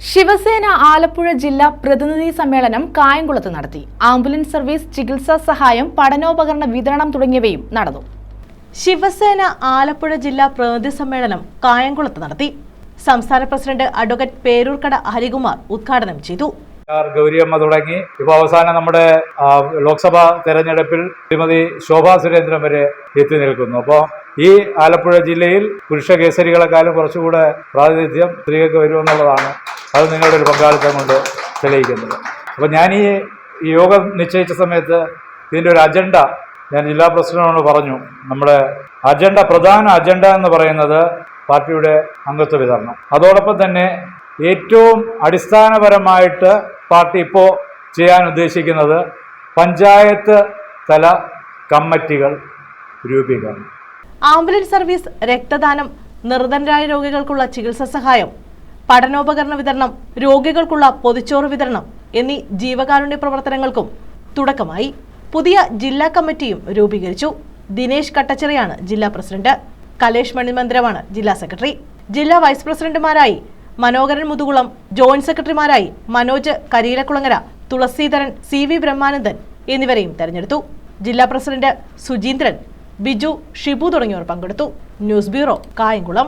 ശിവസേന ആലപ്പുഴ ജില്ലാ പ്രതിനിധി സമ്മേളനം കായംകുളത്ത് നടത്തി. ആംബുലൻസ് സർവീസ്, ചികിത്സാ സഹായം, പഠനോപകരണ വിതരണം തുടങ്ങിയവയും നടന്നു. ശിവസേന ആലപ്പുഴ ജില്ലാ പ്രതിനിധി സമ്മേളനം കായംകുളത്ത് നടത്തി. സംസ്ഥാന പ്രസിഡന്റ് അഡ്വക്കേറ്റ് പേരൂർക്കട ഹരികുമാർ ഉദ്ഘാടനം ചെയ്തു. ഗൗരിയമ്മ തുടങ്ങി ഇപ്പോൾ അവസാനം നമ്മുടെ ലോക്സഭാ തെരഞ്ഞെടുപ്പിൽ ശ്രീമതി ശോഭാ സുരേന്ദ്രൻ വരെ എത്തി നിൽക്കുന്നു. അപ്പോൾ ഈ ആലപ്പുഴ ജില്ലയിൽ പുരുഷ കേസരികളെക്കാളും കുറച്ചുകൂടെ പ്രാതിനിധ്യം സ്ത്രീകൾക്ക് വരുമെന്നുള്ളതാണ് അത് നിങ്ങളുടെ ഒരു പങ്കാളിത്തം കൊണ്ട് തെളിയിക്കുന്നത്. അപ്പോൾ ഞാൻ ഈ യോഗം നിശ്ചയിച്ച സമയത്ത് ഇതിൻ്റെ ഒരു അജണ്ട ഞാൻ ജില്ലാ പ്രസിഡന്റിനോട് പറഞ്ഞു. നമ്മുടെ പ്രധാന അജണ്ട എന്ന് പറയുന്നത് പാർട്ടിയുടെ അംഗത്വ വിതരണം. അതോടൊപ്പം തന്നെ ഏറ്റവും അടിസ്ഥാനപരമായിട്ട് പാർട്ടി ഇപ്പോൾ ചെയ്യാൻ ഉദ്ദേശിക്കുന്നത് പഞ്ചായത്ത് തല കമ്മിറ്റികൾ രൂപീകരണം. ആംബുലൻസ് സർവീസ്, രക്തദാനം, നിർധനരായ രോഗികൾക്കുള്ള ചികിത്സാ സഹായം, പഠനോപകരണ വിതരണം, രോഗികൾക്കുള്ള പൊതിച്ചോറ് വിതരണം എന്നീ ജീവകാരുണ്യ പ്രവർത്തനങ്ങൾക്കും തുടക്കമായി. പുതിയ ജില്ലാ കമ്മിറ്റിയും രൂപീകരിച്ചു. ദിനേശ് കട്ടച്ചിറയാണ് ജില്ലാ പ്രസിഡന്റ്. കലേഷ് മണിമന്ദിരമാണ് ജില്ലാ സെക്രട്ടറി. ജില്ലാ വൈസ് പ്രസിഡന്റുമാരായി മനോഹരൻ മുതുകുളം, ജോയിന്റ് സെക്രട്ടറിമാരായി മനോജ് കരിയിലക്കുളങ്ങര, തുളസീധരൻ, CV ബ്രഹ്മാനന്ദൻ എന്നിവരെയും തെരഞ്ഞെടുത്തു. ജില്ലാ പ്രസിഡന്റ് സുജീന്ദ്രൻ, ബിജു, ഷിബു തുടങ്ങിയവർ പങ്കെടുത്തു. News bureau, Kayamkulam.